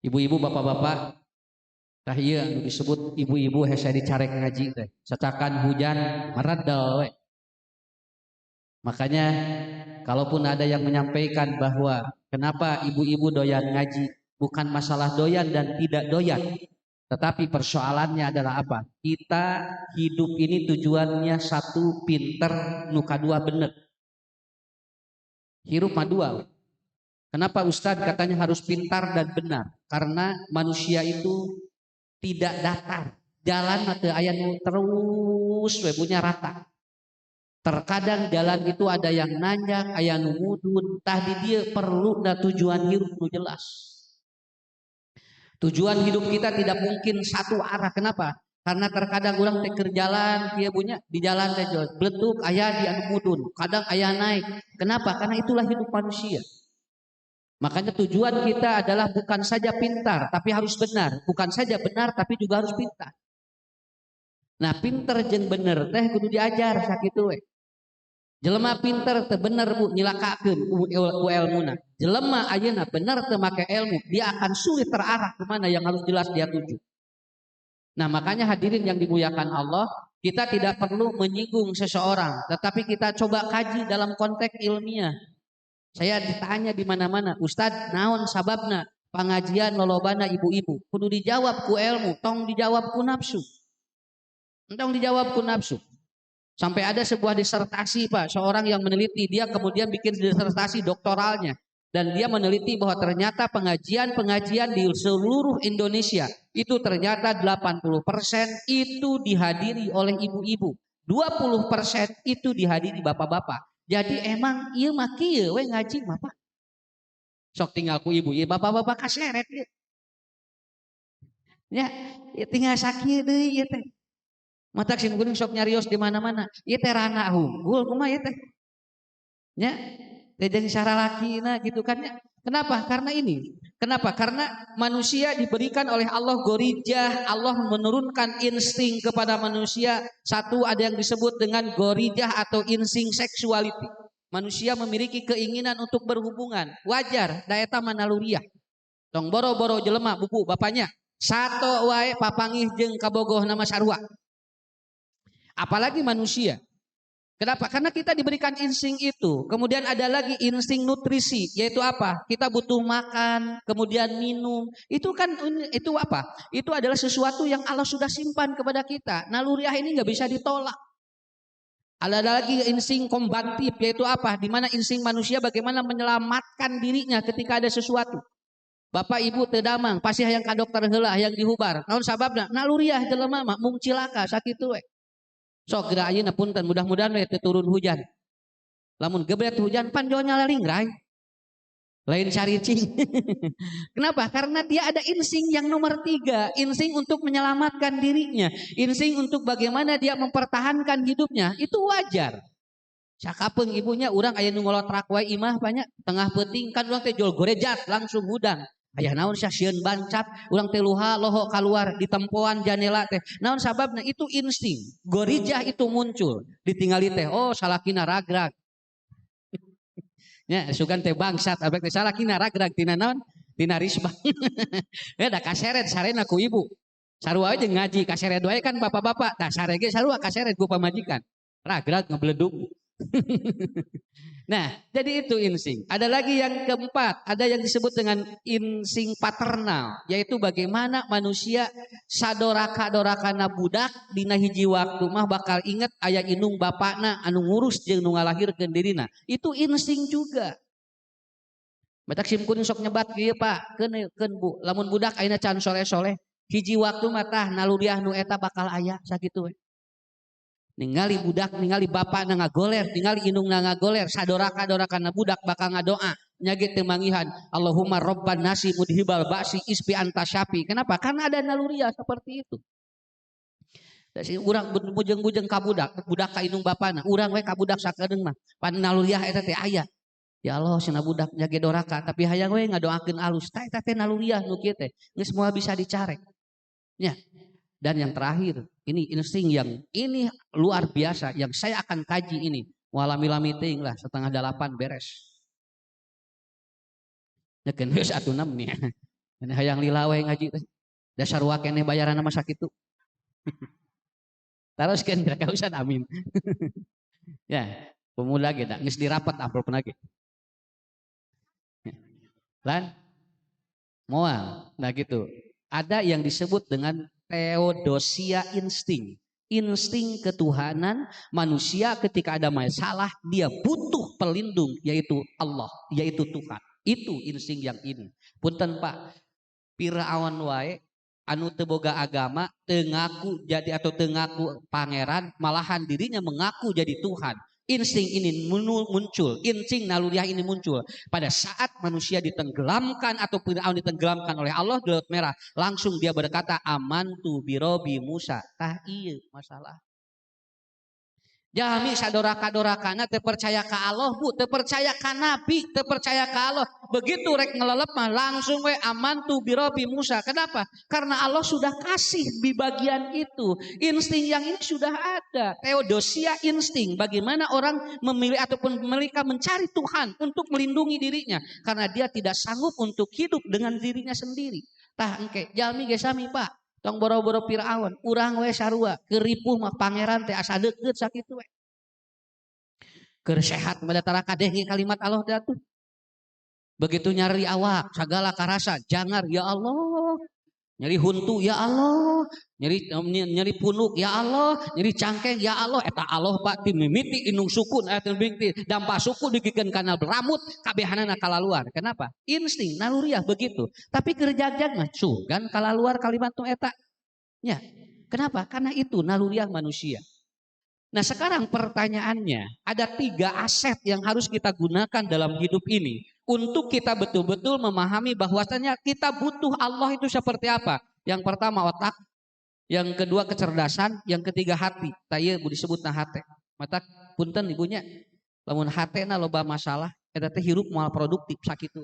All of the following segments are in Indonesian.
Ibu-ibu, bapak-bapak, tah ieu anu disebut ibu-ibu hese dicarek ngaji teh. Sacakan hujan meredel we. Makanya kalaupun ada yang menyampaikan bahwa kenapa ibu-ibu doyan ngaji, bukan masalah doyan dan tidak doyan, tetapi persoalannya adalah apa? Kita hidup ini tujuannya satu, pinter, nu kadua bener. Hirup mah dua. Kenapa Ustadz katanya harus pintar dan benar? Karena manusia itu tidak datar. Jalan atau aya nu terus we punya rata. Terkadang jalan itu ada yang nanjak, aya nu mudun, tah di dieu perlu da tujuan hidup nu jelas. Tujuan hidup kita tidak mungkin satu arah. Kenapa? Karena terkadang orang teh keur jalan kieu punya di jalan teh bletuk aya di anu mudun, kadang aya naik. Kenapa? Karena itulah hidup manusia. Makanya tujuan kita adalah bukan saja pintar, tapi harus benar. Bukan saja benar, tapi juga harus pintar. Nah, pintar jeung bener teh kudu diajar sakitu we. Jelema pintar teu bener bu nyilakakeun ku elmuna. Jelema ayeuna bener teu make ilmu, dia akan sulit terarah ke mana yang harus jelas dia tuju. Nah, makanya hadirin yang dimuliakan Allah, kita tidak perlu menyinggung seseorang, tetapi kita coba kaji dalam konteks ilmiah. Saya ditanya di mana-mana, Ustadz, naon sababna pengajian lolobana ibu-ibu? Kudu dijawab ku ilmu, tong dijawab ku nafsu. Tong dijawab ku nafsu. Sampai ada sebuah disertasi Pak, seorang yang meneliti, dia kemudian bikin disertasi doktoralnya. Dan dia meneliti bahwa ternyata pengajian-pengajian di seluruh Indonesia itu ternyata 80% itu dihadiri oleh ibu-ibu. 20% itu dihadiri bapak-bapak. Jadi emang iya mah kieu we ngaji mah Pak. Sok tinggal ku ibu, ieu bapak-bapak kaseret ieu. Ya, tinggal sakieu deui ieu teh. Matak sim kuring sok nyarios di mana-mana. Ieu teh rana hunggul kumaha ieu teh. Ya, teh jadi sara lakina gitu kan ya. Kenapa? Karena ini. Kenapa? Karena manusia diberikan oleh Allah gorijah. Allah menurunkan insting kepada manusia. Satu ada yang disebut dengan gorijah atau insting seksuality. Manusia memiliki keinginan untuk berhubungan. Wajar, daeta manaluriah. Tong boro-boro jelema buku bapaknya. Sato wae papangih jeung kabogoh nama sarua. Apalagi manusia. Kenapa? Karena kita diberikan insting itu. Kemudian ada lagi insting nutrisi, yaitu apa? Kita butuh makan, kemudian minum. Itu kan itu apa? Itu adalah sesuatu yang Allah sudah simpan kepada kita. Naluriah ini nggak bisa ditolak. Ada lagi insting kombatif, yaitu apa? Di mana insting manusia bagaimana menyelamatkan dirinya ketika ada sesuatu. Bapak ibu teu damang, pasti hayang ka dokter heula, hayang dihubar. Naon sababna? Naluriah jelema mah mung cilaka sakitu we. Sok geura ayeuna punten mudah-mudahan we teu turun hujan. Lamun gebret hujan pan jonya lalingrai. Lain caricing. Kenapa? Karena dia ada insting yang nomor 3, insting untuk menyelamatkan dirinya, insting untuk bagaimana dia mempertahankan hidupnya, itu wajar. Sakapeung ibunya urang aya nu ngolotrak wae imah banyak tengah peuting kan urang teh jual gorejat langsung hudang. Aya naon sia sieun bancat, urang teh luha loho keluar di tempoan janela teh. Naon sababna? Itu insting. Gorijah itu muncul. Ditingali teh, oh salakina ragrag. Ya, sugan teh bangsat, abek teh salakina ragrag tina naon? Tina risbang. Ya da kaseret sarena ku ibu. Sarua aja ngaji kaseret wae kan bapak-bapak. Tah sare ge sarua kaseret ku pamajikan. Ragrag ngebleduk. Nah, jadi itu insting. Ada lagi yang keempat, ada yang disebut dengan insting paternal, yaitu bagaimana manusia sadoraka-dorakana budak dina hiji waktu mah bakal inget aya indung bapakna anu ngurus jeung nu ngalahirkeun dirina. Itu insting juga. Batak sim kuring sok nyebat kieu Pak, keun Bu, lamun budak ayeuna can soleh-soleh, hiji waktu mah tah naluriah nu eta bakal aya sakitu we. Ningali budak, ningali bapak na ngagoler, ningali indung na ngagoler, sadoraka-doraka na budak bakal ngadoa, nyage temangihan, Allahumma robban nasi mudhibal ba'si ispi anta syafi. Kenapa? Karena ada naluriah seperti itu. Dari urang bujeng-bujeng ka budak ka indung bapana, urang we ka budak sakedeung mah, pan naluriah eta teh aya. Ya Allah cenah budak nyage doraka, tapi hayang we ngadoakeun alus. Tah eta teh naluriah nu kieu teh, geus moal bisa dicarek. Nya. Dan yang terakhir, ini insting yang ini luar biasa yang saya akan kaji ini. Walami-lami ting lah 7:30 beres. Nyekeun geus atuh nih. hayang lila we ngaji teh. Dasar wakene bayaran sama sakitu. Terus kan kausan amin. Ya, pemuda kita geus dirapat amplop lagi. Lan moal. Nah gitu. Ada yang disebut dengan theodosia insting. Insting ketuhanan manusia ketika ada masalah dia butuh pelindung yaitu Allah, yaitu Tuhan. Itu insting yang ini. Punten Pak, Firaun wae anu teu boga agama, teu ngaku jadi atau teu ngaku pangeran, malahan dirinya mengaku jadi Tuhan. Insting ini muncul, insting naluriah ini muncul pada saat manusia ditenggelamkan atau Firaun ditenggelamkan oleh Allah di Laut Merah. Langsung dia berkata amantu birobi Musa. Tah ieu masalah. Jami sadoraka-dorakana teu percaya ka Allah bu, teu percaya ka Nabi, teu percaya ka Allah. Begitu rek ngelelep mah langsung we amantu birobi Musa. Kenapa? Karena Allah sudah kasih di bagian itu. Insting yang ini sudah ada. Theodosia insting. Bagaimana orang memilih ataupun mereka mencari Tuhan untuk melindungi dirinya. Karena dia tidak sanggup untuk hidup dengan dirinya sendiri. Tah engke jami ge sami Pak. Tong boro-boro Firaun, urang we sarua, keripuh mah pangeran teh asa deukeut sakitu we. Keur sehat madatara kadenge kalimat Allah datuh. Begitu nyari awak, segala karasa, jangar ya Allah. Nyeri huntu ya Allah, nyeri punuk ya Allah, nyeri cangkeng ya Allah. Eta Allah Pak ti mimiti inung sukun eta mimiti dampak suku digikeun kana rambut kabehanana kalaluar. Kenapa? Insting naluriah begitu. Tapi kerjag-jag mah sugan kalaluar kalimat nu eta. Ya. Kenapa? Karena itu naluriah manusia. Nah sekarang pertanyaannya, ada 3 aset yang harus kita gunakan dalam hidup ini untuk kita betul-betul memahami bahwasanya kita butuh Allah itu seperti apa. Yang pertama otak, yang kedua kecerdasan, yang ketiga hati. Taya disebut hate. Mata punten ibunya, lamun hatena loba masalah, eta teh hirup moal produktif sakitu.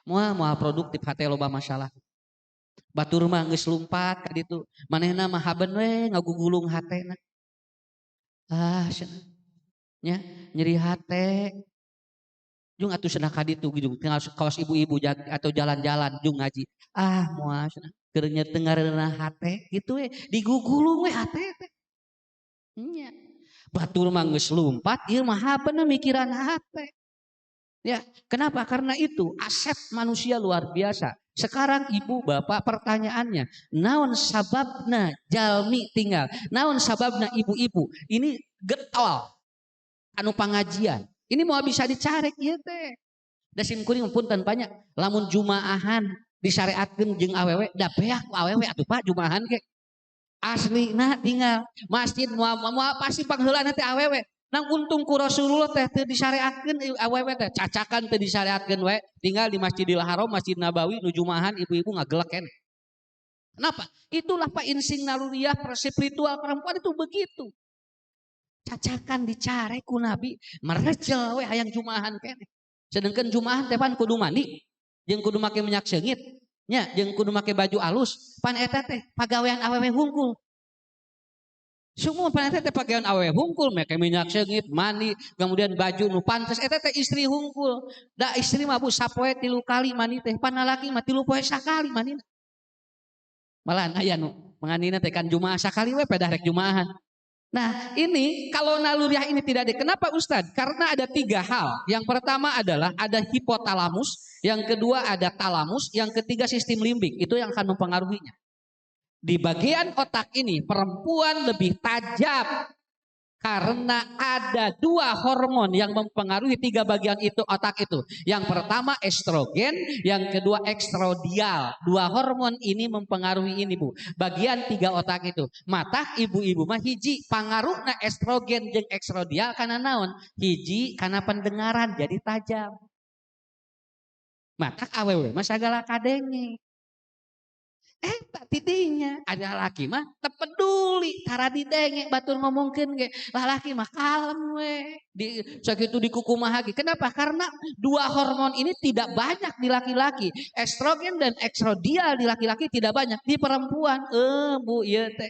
Moal produktif hate loba masalah. Batur mah geus lumpat ka ditu, manehna mah haben we ngagugulung hatena. Nya nyeri hate jung atuh cenah ka ditu gitu kaos ibu-ibu atau jalan-jalan jung ngaji moal cenah keur nyetengareuna hate kitu we digugulung we hate teh nya batur mah geus lumpat ieu mah habeuna mikiran hate ya kenapa karena itu aset manusia luar biasa. Sekarang ibu bapak pertanyaannya naon sababna jalmi tinggal naon sababna ibu-ibu ini getol anu pangajian ini mau bisa dicarek ieu teh da sim kuring punten banyak lamun jumaahan disyariatkeun jeung awewe da beak ku awewe atuh Pak jumaahan ge aslina tinggal masjid moal pasti pangheulana teh awewe nang untung ku Rasulullah teh teu disyariatkeun awewe teh cacakan teu disyariatkeun we tinggal di Masjidil Haram Masjid Nabawi nu jumaahan ibu-ibu ngagelek keneh. Kenapa? Itulah Pak insting naluriah spiritual perempuan itu begitu. Cacakan dicare ku Nabi merecel we hayang jumaahan keneh. Sedengkeun jumaahan teh pan kudu mandi jeung kudu make minyak seungit nya jeung kudu make baju alus pan eta teh pagawean awewe hungkul. Semua pan eta teh pagawean awewe hungkul make minyak seungit mandi kemudian baju nu pantes eta teh istri hungkul. Da istri mah bu sapoe 3 kali mandi teh pan lalaki mah 3 poe sakali mandina. Malahan aya nu mangandina teh kan jumaah sakali we pedah rek jumaahan. Nah ini kalau naluriah ini tidak ada. Kenapa Ustadz? Karena ada 3 hal. Yang pertama adalah ada hipotalamus. Yang kedua ada talamus. Yang ketiga sistem limbik. Itu yang akan mempengaruhinya. Di bagian otak ini perempuan lebih tajam. Karena ada 2 hormon yang mempengaruhi 3 bagian itu otak itu. Yang pertama estrogen, yang kedua ekstradial. 2 hormon ini mempengaruhi ini Bu. Bagian 3 otak itu. Mata ibu-ibu mah hiji pangaruhna estrogen jeung ekstradial karena naon? Hiji karena pendengaran jadi tajam. Mata awewe mah sagala kadenge. Tak tidinya ada laki mah tepeduli tara didenge batur ngomongkeun ge lalaki mah kalem we di sakitu dikukumaha ge. Kenapa? Karena 2 hormon ini tidak banyak di laki-laki. Estrogen dan ekstradial di laki-laki tidak banyak di perempuan. Bu ieu teh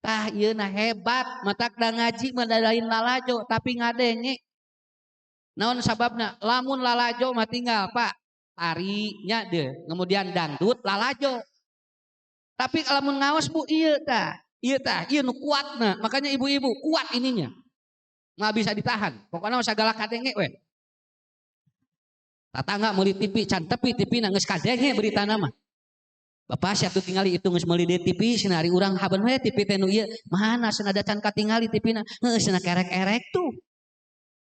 tah ieu na hebat matak da ngaji mah da lain lalajo tapi ngadenge. Naon sababna? Lamun lalajo mah tinggal Pak tarinya deh, kemudian dangdut lalajo. Tapi kalau mun ngaos Bu ieu tah, ieu nu kuatna. Makanya ibu-ibu kuat ininya. Nggak bisa ditahan. Pokoknya segala kadenge we. Tatangga meuli TV can tepi TV geus kadenge berita nama. Bapak siap tuh tinggali itu geus meuli di TV sinari urang haben we TV teh nu ieu. Mana senada can katingali TV-na. Heuh cenah kerek-erek tuh.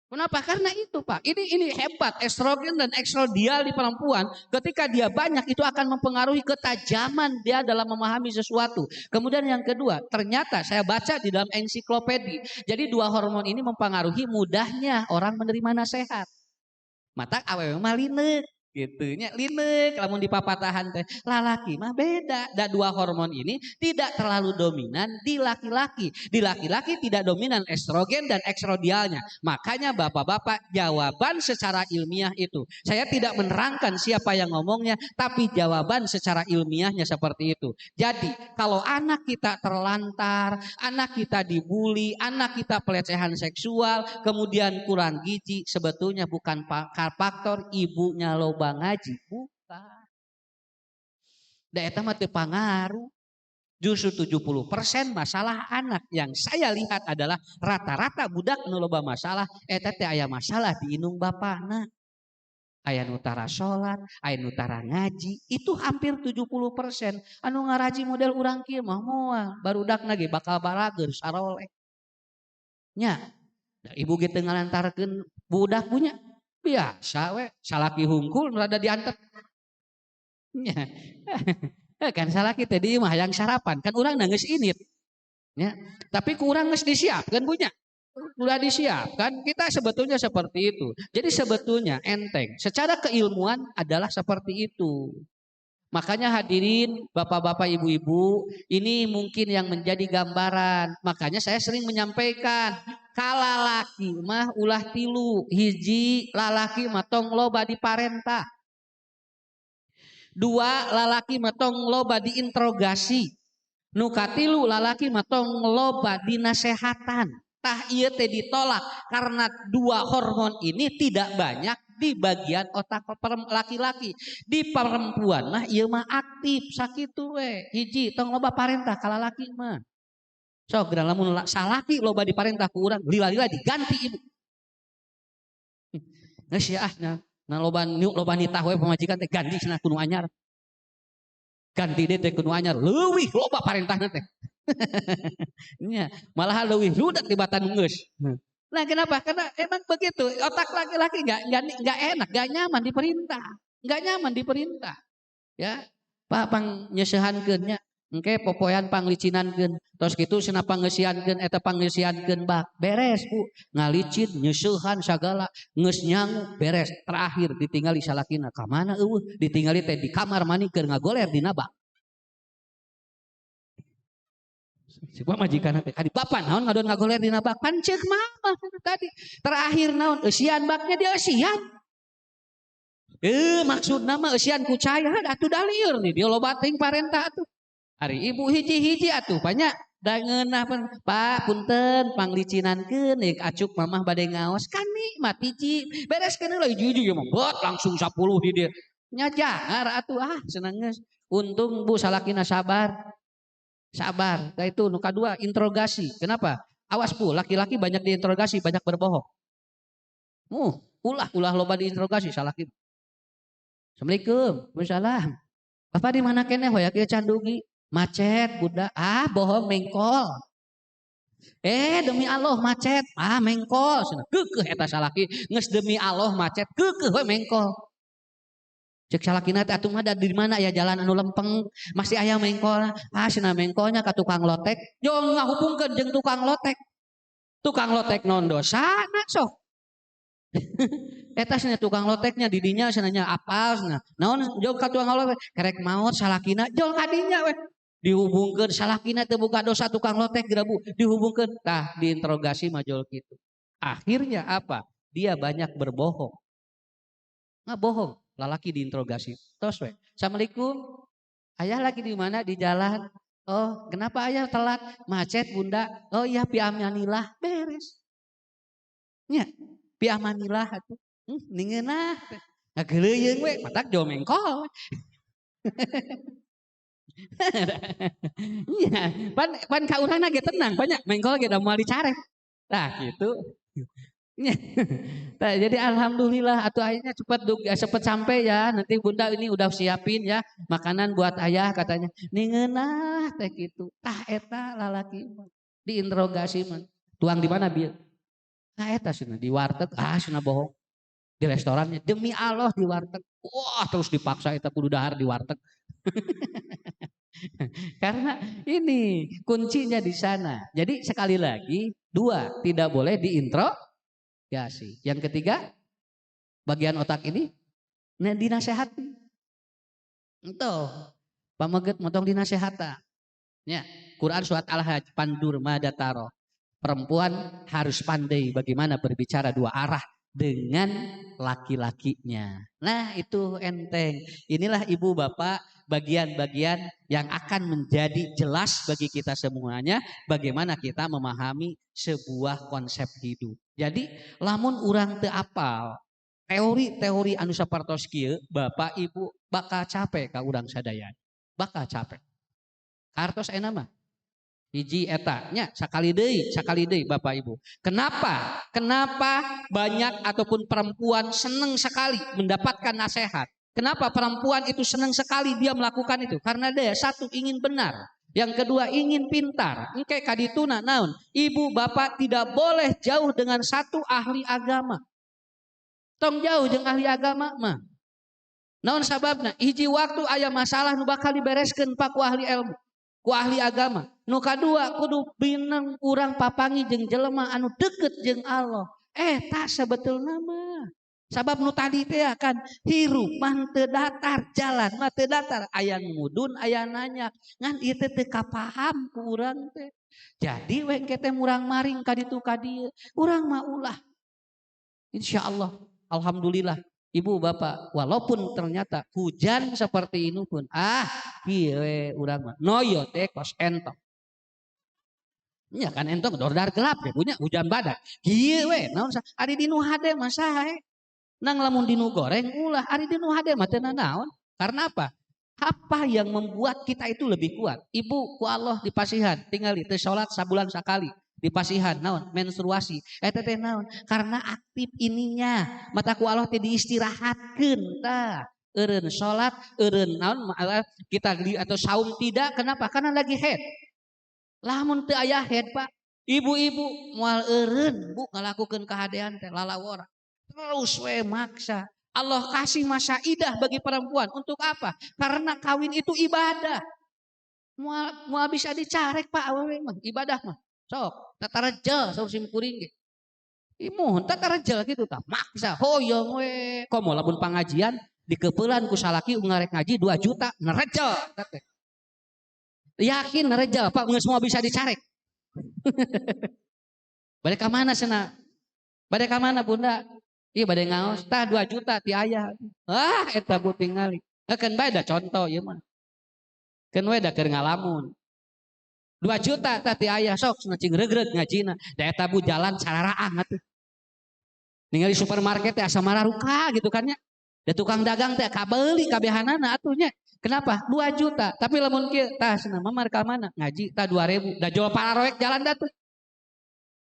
Kenapa? Karena itu Pak. Ini hebat. Estrogen dan estradiol di perempuan ketika dia banyak itu akan mempengaruhi ketajaman dia dalam memahami sesuatu. Kemudian yang kedua, ternyata saya baca di dalam ensiklopedi. Jadi dua hormon ini mempengaruhi mudahnya orang menerima nasihat. Mata awewe mah lineuk gitu nya lineuk lamun di papatahan teh lalaki mah beda. Da dua hormon ini tidak terlalu dominan di laki-laki. Di laki-laki tidak dominan estrogen dan estradiolnya. Makanya bapak-bapak jawaban secara ilmiah itu. Saya tidak menerangkan siapa yang ngomongnya, tapi jawaban secara ilmiahnya seperti itu. Jadi kalau anak kita terlantar, anak kita dibully, anak kita pelecehan seksual, kemudian kurang gizi, sebetulnya bukan faktor ibunya loba ngaji, bukan. Da eta mah teu pangaruh. Justru 70% masalah anak yang saya lihat adalah rata-rata budak nu loba masalah eta teh aya masalah di indung bapana. Aya nu tara salat, aya nu tara ngaji, itu hampir 70%. Anu ngaraji model urang kieu mah moal, barudakna ge bakal barageun saroleh. Nya, da ibu ge teu ngalantarkeun budak punya biasa we, salaki hungkul rada diantep. Nya. Kan salaki teh di mah hayang sarapan, kan urang geus init. Ya. Tapi ku urang geus disiapkeun punya. Sudah disiapkan, kita sebetulnya seperti itu. Jadi sebetulnya enteng, secara keilmuan adalah seperti itu. Makanya hadirin bapak-bapak ibu-ibu, ini mungkin yang menjadi gambaran. Makanya saya sering menyampaikan, kalalaki mah ulah tilu, hiji lalaki mah tong loba diparentah. Dua lalaki mah tong loba diinterogasi. Nu katilu lalaki mah tong loba dinasehatan. Tah ieu teh ditolak karena dua hormon ini tidak banyak di bagian otak laki-laki. Di perempuan mah ieu mah aktif sakitu we. Hiji tong loba parentah ka lalaki mah. Sok lamun salaki loba diparentah ku urang, lila-lila diganti ibu. Geus ya nah loba nitah we pamajikan teh ganti cenah kudu anyar. Ganti deh teh kudu anyar, leuwih loba parentahna teh. Ya, malah leuwih rudak di batan geus. Nah kenapa? Karena emang begitu. Otak laki-laki nggak enak, nggak nyaman diperintah, nggak nyaman diperintah. Ya, Pak pang nyesehankeunnya, engke popoyan panglicinan-keun. Tos kitu cenah panggeusiankeun eta panggeusiankeun bak. Beres Bu, ngalicin, nyeusehan sagala, geus nyangu, beres. Terakhir ditinggali salakina ka mana eueuh? Ditinggali teh di kamar mani keur ngagoler dina bak. Siapa majikan teh kadi papan naon ngadon ngagoler dina bak pan ceuk mama tadi terakhir naon eusian baknya dia eusian maksudna mah eusian ku cai atuh dalieur nih dia loba teuing parentah atuh ari ibu hiji-hiji atuh banyak da ngeunah Pak punten panglicinankeun deuk acuk mamah bade ngaos kan nikmat hiji bereskeun heula hiji-hiji mah bot langsung 10 di dieu nya jangar atuh seneng geus untung Bu salakina sabar. Sabar. Nah itu nuka dua interogasi. Kenapa? Awas Bu, laki-laki banyak diinterogasi, banyak berbohong. Ulah loba diinterogasi salaki. Assalamualaikum. Waalaikumsalam. Bapak di mana kene hoyak ieu candugi? Macet budak. Bohong mengkol. Demi Allah macet. Mengkol. Keukeuh eta salaki. Geus demi Allah macet. Keukeuh we mengkol. Cek salakina teh atuh mah di mana aya jalan anu lempeng masih aya mengkol cenah mengkolnya ka tukang lotek jong ngahubungkeun jeung tukang lotek non dosana sok eta cenah tukang loteknya di dinya cenah apal cenah naon jong ka tukang lotek kerek maot salakina jong ka dinya we dihubungkeun salakina teh buka dosa tukang lotek geura Bu dihubungkeun tah diinterogasi mah jol kitu akhirnya apa dia banyak berbohong ngabohong lalaki diinterogasi. Tos we. Assalamualaikum. Ayah lagi di mana? Di jalan. Oh, kenapa ayah telat? Macet Bunda. Oh iya pi amanillah. Beres. Nya, pi amanillah atuh. Ningeunah. Ngageuleung we matak jo mengkol. Iya, pan ka urang ge tenang, banyak mengkol ge da moal dicarek. Tah gitu. Nah, jadi alhamdulillah atuh akhirnya cepat sampai ya. Nanti Bunda ini udah siapin ya makanan buat ayah katanya. Ningeunah teh gitu. Tah eta lalaki diinterogasi mah. Tuang di mana bieu? Tah eta cenah di warteg. Ah cenah bohong. Di restorannya demi Allah di warteg. Wah, terus dipaksa eta kudu dahar di warteg. Karena ini kuncinya di sana. Jadi sekali lagi, dua, tidak boleh diinterogasi. Yang ketiga, bagian otak ini dinasehati. Entah, pameget motong dinasehata. Ya, Quran surat Al-Hajj pandur madataro. Perempuan harus pandai bagaimana berbicara dua arah dengan laki-lakinya. Nah, itu enteng. Inilah ibu bapak bagian-bagian yang akan menjadi jelas bagi kita semuanya bagaimana kita memahami sebuah konsep hidup. Jadi lamun urang teu apal teori-teori anu sapartos kieu bapak ibu bakal capek ka urang sadaya. Bakal capek. Kartos aya mah hiji eta nya sakali deui Bapak Ibu. Kenapa? Kenapa banyak ataupun perempuan senang sekali mendapatkan nasihat? Kenapa perempuan itu senang sekali dia melakukan itu? Karena dia satu ingin benar, yang kedua ingin pintar. Engke kadituna naon? Ibu bapak tidak boleh jauh dengan satu ahli agama. Tong jauh jeung ahli agama mah. Naon sababna? Hiji waktu aya masalah nu bakal dibereskeun Pak ku ahli ilmu. Ku ahli agama. Nu kadua kudu bineng urang papangi jeung jelema anu deket jeung Allah. Tak sebetulna mah. Sabab nu tadi teh kan hirup mah teu datar, jalan mah teu datar, aya mudun aya nanyak. Ngan ieu teh teu kapaham ku urang teh. Jadi we engke teh murang maring ka ditu ka dieu. Urang mah ulah. Insyaallah, alhamdulillah. Ibu bapak, walaupun ternyata hujan seperti ini pun, kieu urang mah noyo teh kos entong. Nya kan entong dordar gelap deh punya hujan badak. Kieu we naon ari dinu hade mah sae. Nang lamun dinu goreng ulah ari dinu hade mah teu naon. Karena apa? Apa yang membuat kita itu lebih kuat? Ibu ku Allah dipasihan tingali teu salat sabulan sakali. Dipasihan naon menstruasi eta teh naon karena aktif ininya mata ku Allah teh diistirahatkeun tah eureun salat eureun naon kita atau saum tidak kenapa karena lagi head lamun teu aya head Pak ibu-ibu moal eureun Bu ngalakukeun kahadean teh lalawor terus we maksa Allah kasih masa idah bagi perempuan untuk apa karena kawin itu ibadah moal bisa dicarek Pak awewe mah ibadah mah sok tatarejel saur sim kuring ge. Imuhun tatarejel gitu tah maksa hoyong we. Komo lamun pangajian dikeupelan ku salaki ngarek ngaji 2 juta nerejel teh. Yakin nerejel Pak geus moal bisa dicarek. Bade ka mana cenah? Bade ka mana Bunda? Ieu bade ngaos tah 2 juta ti aya. Eta bu tingali. Keun bae da contoh ieu mah. Keun we da keur ngalamun. 2 juta tadi ayah sok cing regreg ngajina da eta bu jalan sararaan atuh ningali supermarket teh asa mararuka gitu kan nya da tukang dagang teh kabeuli kabehanana atuhnya kenapa 2 juta tapi lamun kieu tah cenah mamar ka mana ngaji tah 2000 da jual pararoek jalan da tuh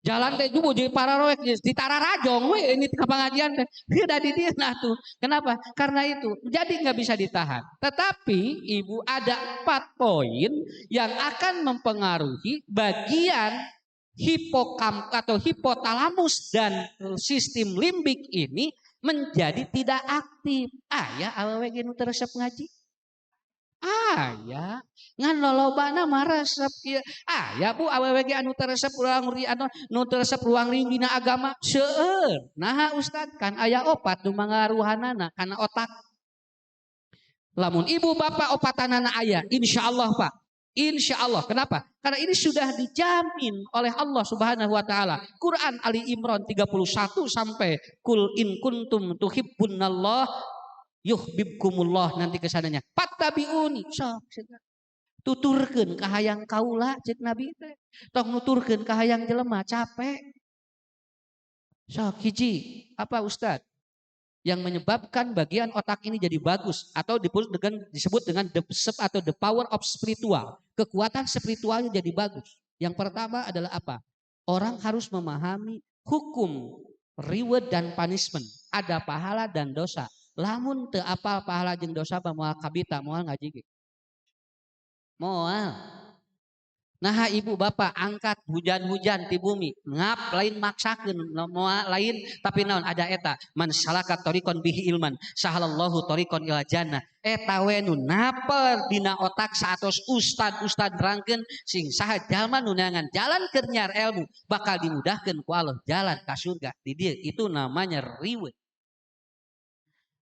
jalan teh jubu jadi pararoek di tararajong we ini ke pengajian teh da di dieu nah tuh kenapa karena itu jadi nggak bisa ditahan tetapi ibu ada 4 poin yang akan mempengaruhi bagian hipokam atau hipotalamus dan sistem limbik ini menjadi tidak aktif aya awewe nu teu resep ngaji aya ngan lolobana mah resep kieu aya Bu awewe ge anu teu resep ruang anu nu teu resep ruang ring dina agama seueur naha Ustad kan aya opat nu mangaruhanana kana otak lamun ibu bapak opatanana aya insyaallah Pak insyaallah kenapa karena ini sudah dijamin oleh Allah Subhanahu wa taala Quran Ali Imran 31 sampai kul in kuntum tuhibbunallah yuhibbukumullah nanti kesananya fattabi'uni sok tuturkeun ka hayang kaula cek Nabi teh tong nuturkeun ka hayang jelema capek sok hiji apa Ustad yang menyebabkan bagian otak ini jadi bagus atau disebut dengan the power of spiritual. Kekuatan spiritualnya jadi bagus. Yang pertama adalah apa? Orang harus memahami hukum reward dan punishment. Ada pahala dan dosa. Lamun teu apal pahala jeung dosa moal kabita, moal ngaji. Moal. Nah ibu bapak angkat hujan-hujan di bumi ngap lain maksakeun moal lain tapi naon ada eta man salaka tariqan bihi ilman sahalallahu tariqan ila jannah eta we nu napel dina otak saatos ustad rangkeun sing saha jalma nu neangan jalan keur nyar ilmu bakal dimudahkeun ku Allah jalan ka surga di dieu itu namanya reward.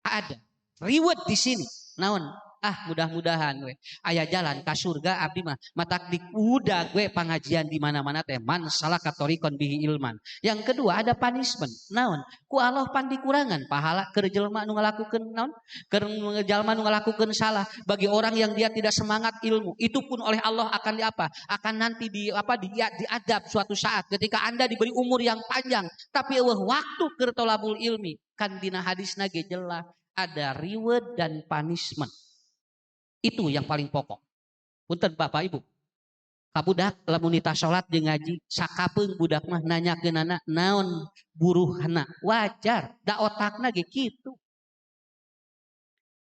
Ada reward di sini naon mudah-mudahan gue aya jalan ka surga abdi mah matak dikuda gue pengajian di mana-mana teh man salaka tariqan bihi ilman. Yang kedua ada punishment. Naon? Ku Allah pan dikurangan pahala keur jelema nu ngalakukeun naon? Keur jelema nu ngalakukeun salah bagi orang yang dia tidak semangat ilmu. Itu pun oleh Allah akan akan nanti diadab suatu saat ketika Anda diberi umur yang panjang tapi waktu keur thalabul ilmi kan dina hadisna ge jelas ada reward dan punishment. Itu yang paling pokok. Punten Bapak Ibu. Kabudak lamun nita salat jeung ngaji, sakapeung budak mah nanyakeun anak naon buruhna. Wajar, da otakna ge kitu.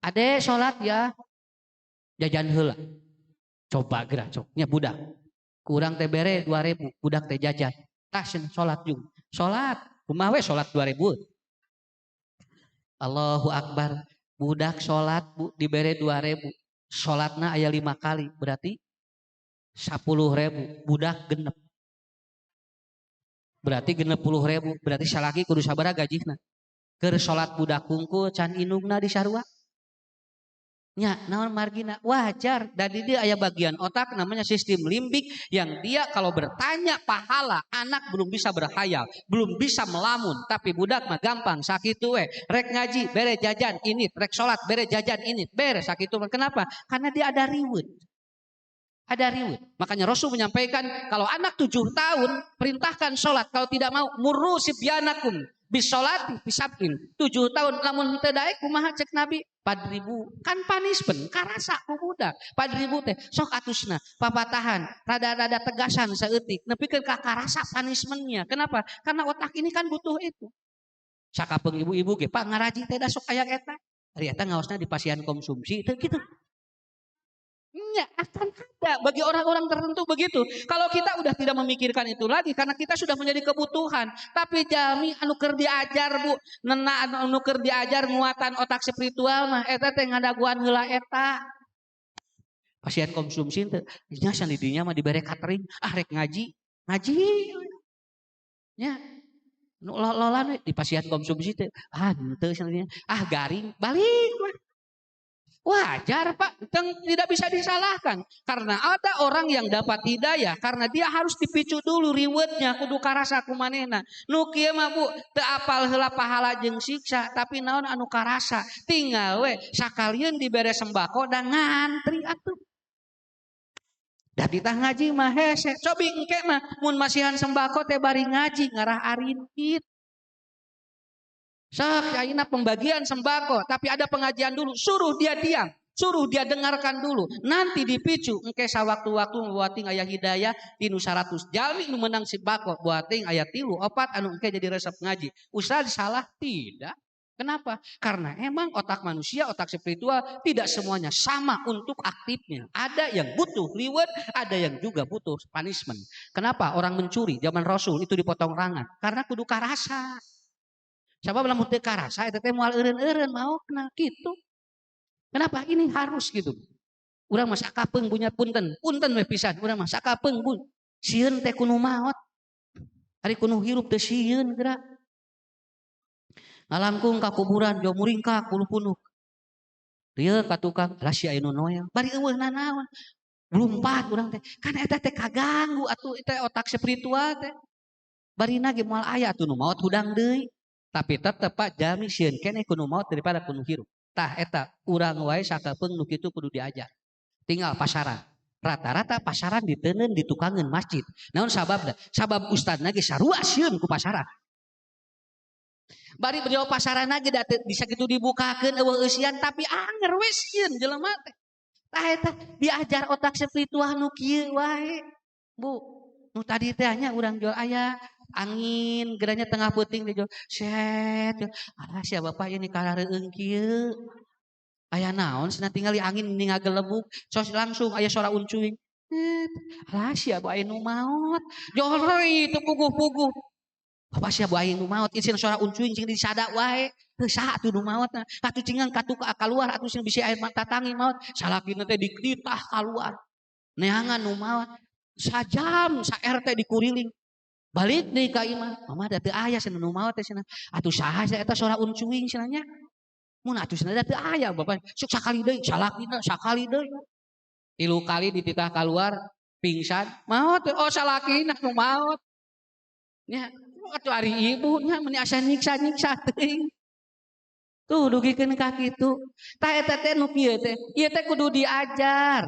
Ade salat ya jajan heula. Coba geura cok nya budak. Kurang teh bere 2000, budak teh jajan. Tah salat jeung. Salat, kumaha we salat 2000. Allahu Akbar. Budak salat dibere 2000. Sholatna aya 5 kali berarti 10.000 budak genep berarti 60.000 berarti salaki kudu sabaraha gajihna keur sholat budak hungkul can inungna di sarua nya naon margina wajar dan di dia aya bagian otak namanya sistem limbik yang dia kalau bertanya pahala anak belum bisa berkhayal belum bisa melamun tapi budak mah gampang sakitu we rek ngaji bere jajan ini rek salat bere jajan ini bere sakitu kenapa karena dia ada reward makanya Rasul menyampaikan kalau anak 7 tahun perintahkan salat kalau tidak mau murru sibyanakum bisolati pisabin 7 tahun lamun teu daek kumaha cek Nabi 4.000 kan punishment karasa ku budak 4.000 teh sok atusna papatahan rada-rada tegasan saeutik nepikeun ka karasa punishmentnya kenapa karena otak ini kan butuh itu sakapeung ibu-ibu ge Pak ngaraji teh da sok aya eta ari eta ngaosna di pasien konsumsi teh kitu ya akan ada bagi orang-orang tertentu begitu. Kalau kita udah tidak memikirkan itu lagi karena kita sudah menjadi kebutuhan. Tapi jami anu keur diajar Bu, nena anu keur diajar nguatan otak spiritual mah eta teh ngadaguan heula eta. Pasien konsumsi teh nya san di dinya mah dibere catering, rek ngaji. Nya nu lolan di pasien konsumsi teh henteu san garing balik lah. Wajar Pak, tidak bisa disalahkan. Karena ada orang yang dapat hidayah, karena dia harus dipicu dulu rewardnya, kudu karasa kumanehna. Nu kieu mah Bu, teu apal heula pahala jeung siksa, tapi naon anu karasa. Tinggal we sakalian dibere sembako dan ngantri atuh. Da ditah ngaji mah hese, cobi engke mah mun masihan sembako teh bari ngaji ngarah arinpit. Sok ayeuna pembagian sembako, tapi ada pengajian dulu, suruh dia diam, suruh dia dengarkan dulu, nanti dipicu engke sawaktu-waktu buating aya hidayah tinu 100 jalmi nu menang sembako buating aya 3 4 anu engke jadi resep ngaji. Ustaz salah tidak. Kenapa? Karena emang otak manusia, otak spiritual tidak semuanya sama untuk aktifnya. Ada yang butuh reward, ada yang juga butuh punishment. Kenapa? Orang mencuri zaman Rasul itu dipotong rangan karena kudu karasa. Sabab lamun teu karasa eta teh moal eureun-eureun maokna kitu. Kenapa ini harus gitu? Urang mah sakapeung punya punten we pisan urang mah sakapeung bun. Sieun teh kudu maot. Ari kudu hirup teh sieun geura. Ngalangkung ka kuburan jauh muringkak puluh punuk. Rieu ka tukang lah sia anu noel. Bari eueuhna naon? Lumpat urang teh. Kan eta teh kaganggu atuh teh otak spiritual teh. Barina ge moal aya atuh nu maot hudang deui. Tapi tetep Pak jami sieun keneh kudu maot daripada kudu hirup. Tah eta urang wae sakapeung nu kitu kudu diajar. Tinggal pasaran. Rata-rata pasaran diteuneun di tukangeun masjid. Naon sababna? Sabab ustadna ge sarua sieun ku pasaran. Bari beliau pasarana ge da bisa kitu dibukakeun eueuh eusian tapi anger we sieun jelema teh. Tah eta diajar otak spiritual nu kieu wae. Bu, nu tadi teh nya urang jual aya angin geranya tengah peuting dijual. Set. Alah sia bapak ini kareueung kieu. Aya naon cenah tinggal angin ini ngagelebuk. Sos langsung aya suara uncuing. Alah sia bae nu maot. Joloi itu puguh-puguh. Bapak sia bae nu maot ieu suara uncuing cing disada wae. Teu saha atuh nu maotna. Atuh cingan katuh kaluar atuh sing bisi air mata tangi maot. Salakina teh dititah kaluar. Neangan nu maot. Sajam sa RT dikuriling. Balik deui ka imah. Mama da teu aya cenah nu maot teh cenah. Atuh saha eta suara uncuing cenah nya. Mun atuh cenah da teu aya bapak. Sok sakali deui salakina sakali deui. 3 kali dititah keluar pingsan maot oh salakina nu maot nya atuh ari ibu nya meni asa nyiksa-nyiksa teuing tuh dugikeun ka kitu tah eta teh nu kieu teh ieu teh kudu diajar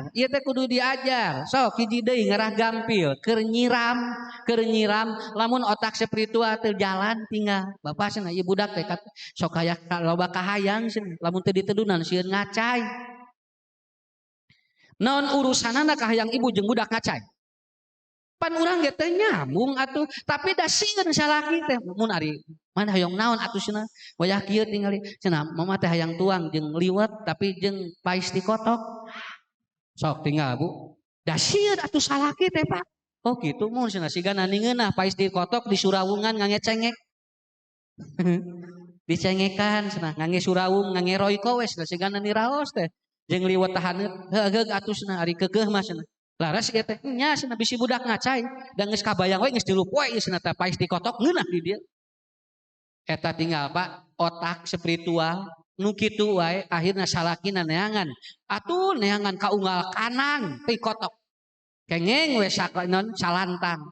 sok hiji deui ngarah gampil keur nyiram lamun otak spiritual teu jalan tinggal bapak cenah ieu budak teh sok aya loba kahayang cenah lamun teu ditedunan sieun ngacai. Non urusanana kahayang ibu jeung budak ngacai. Pan urang ge teh nyambung atuh, tapi da sieun salaki teh mun ari mana hayang naon atuh cenah. Wayah kieu tingali cenah mama teh hayang tuang jeung liwet tapi jeung pais di kotok. Sok tinggal Bu. Da sieun atuh salaki teh Pak. Oh kitu mun cenah sigana ningeunah pais di kotok di surawungan ngangecengek. Dicengekan cenah ngange surawung ngange royko wes sigana niraos teh. Jeung liwet tahaneut heug atuh cenah ari keukeuh mah cenah. Laras ieu teh nya cenah bisi budak ngacai da geus kabayang we geus dilup we cenah teh pais dikotok ngeunah di dieu. Eta tinggal Pak otak spiritual nu kitu wae akhirna salakina neangan. Atuh neangan kaunggal kanang teh kotok. Kengeng we non salantang.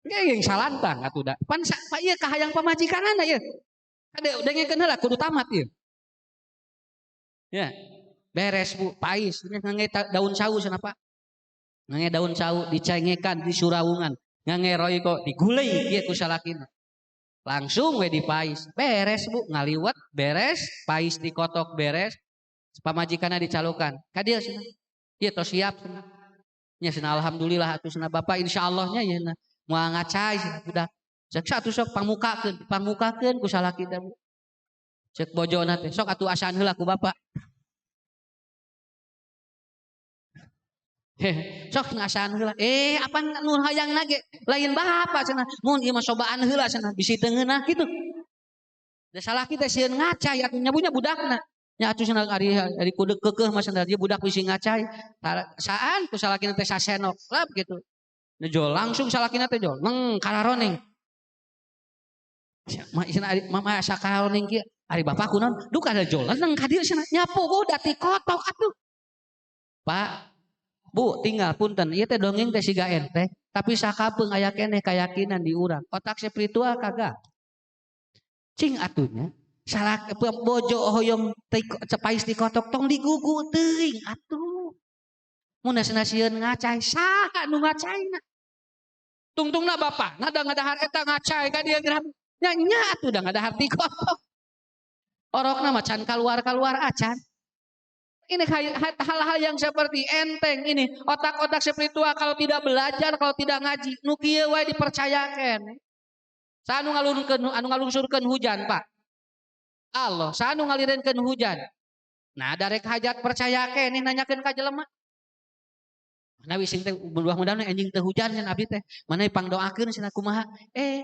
Kengeng salantang atuh da. Pan ieu kahayang pamajikanana ieu. Ade dengekeun heula kudu tamat ieu. Ya. Beres Bu, pais, ngange daun sawu cenah Pak. Ngange daun sawu dicengekan di surawungan, ngange royko digulei kieu ku salakina. Langsung we dipais. Beres Bu, ngaliwet beres, pais dikotok beres, pamajikanna dicalukan. Ka dieu cenah. Ieu tos siap cenah. Nya cenah alhamdulillah atuh cenah Bapak insyaallah nya ieu moal ngacai cenah budak. Cek satu sok pangmukakeun ku salakina Bu. Cek bojona teh sok atuh asaan heula ku Bapak. Sok ngasaan heula apa nu hayangna ge lain bapa cenah mun ieu mah cobaan heula cenah bisi teu ngeunah kitu da salaki teh sieun ngacai atuh nyabunya budakna nya atuh cenah ari kudu keukeuh mah cenah dia budak bisi ngacai saan ku salakina teh sasenok lap kitu nejol langsung salakina teh jol kararoneng mama asa kararoneng kieu ari bapak kunaon duh kada jolan nang ka dieu cenah nyapu udah ti kotok atuh Pak Bu, tinggal punten, ieu teh dongeng teh siga ente, tapi sakapeung aya keneh keyakinan di urang. Otak spiritual kagak. Cing atunya, salah bojo hoyong cepais dikotok tong digugu teuing atuh. Mun nasieun ngacai saha nu ngacaina? Tungtungna bapak, da ngadahar eta ngacai ka dieu geram. Nya atuh da ngadahar dikotok. Orokna mah can kaluar-kaluar acan. Ini hal-hal yang seperti enteng ini otak-otak spiritual kalau tidak belajar kalau tidak ngaji nu kieu wae dipercayakeun. Saanu ngalungsurkeun hujan Pak. Allah, saanu ngalireunkeun hujan. Nah, darek hajat percayakeun nanyakeun ka jelema. Mana wising teh mudah-mudahan anjing teh hujan cenah abdi teh. Mana pangdoakeun cenah kumaha?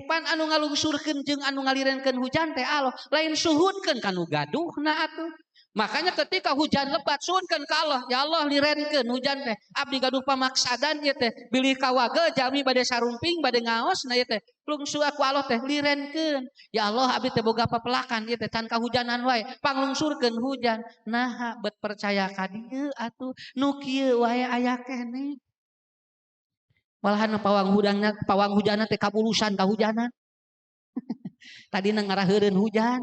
Pan anu ngalungsurkeun jeung anu ngalireunkeun hujan teh Allah, lain suhudkeun kanu gaduhna atuh. Makanya ketika hujan lebat suhunkeun ka Allah, ya Allah lirenkeun hujan teh. Abdi gaduh pamaksadan ieu teh, bilih kawage jami bade sarumping bade ngaos na ieu teh. Lungsu aku Allah teh lirenkeun. Ya Allah abdi teh boga papelakan ieu teh can kahujanan wae, panglungsurkeun hujan. Nah, bet percaya ka dieu atuh nu kieu wae aya keneh. Malahan pawang hujanna teh kabulusan kahujanan. Tadi ngaraheureuun hujan.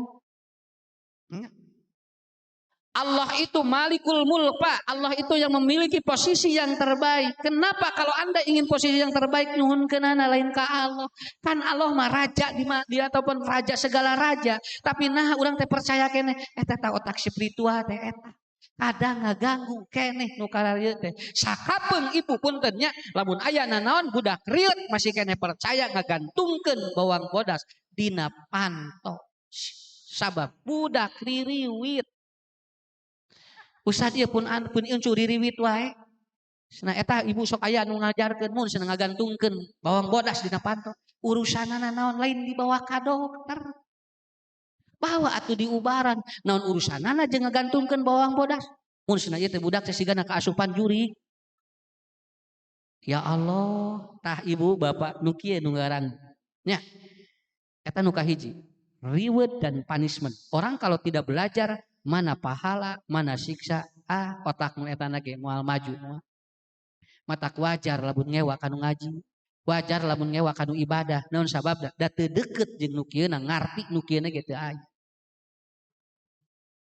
Allah itu Malikul Mulk, Pak. Allah itu yang memiliki posisi yang terbaik. Kenapa kalau Anda ingin posisi yang terbaik nyuhun kenana lain ke Allah? Kan Allah mah raja di ataupun raja segala raja. Tapi nah orang teh percaya kene eta ta otak spiritual teh eta. Kadang ngaganggu keneh nu kararieu teh. Sakapeung ibu puntennya lamun aya nanaon budak riut masih kene percaya ngagantungkeun bawang bodas dina panto. Sabab budak ririwit usah dia pun curi riwit wae. Cenah eta ibu sok aya nu ngajarkeun mun cenah ngagantungkeun bawang bodas dina panto. Urusanana naon lain dibawa ka dokter. Bawa atuh diubaran. Naon urusanana jeung ngagantungkeun bawang bodas. Mun cenah ieu teh budak teh sigana kaasupan juri. Ya Allah, tah ibu bapak nu kieu nu ngaran. Nya. Eta nu kahiji. Reward dan punishment. Orang kalau tidak belajar mana pahala, mana siksa, otak nu eta ge moal maju. Matak wajar lamun ngewa kanu ngaji, wajar lamun ngewa kanu ibadah. Naon sababna? Da teu deukeut jeung nu kieuna, ngarti nu kieuna ge teu aya.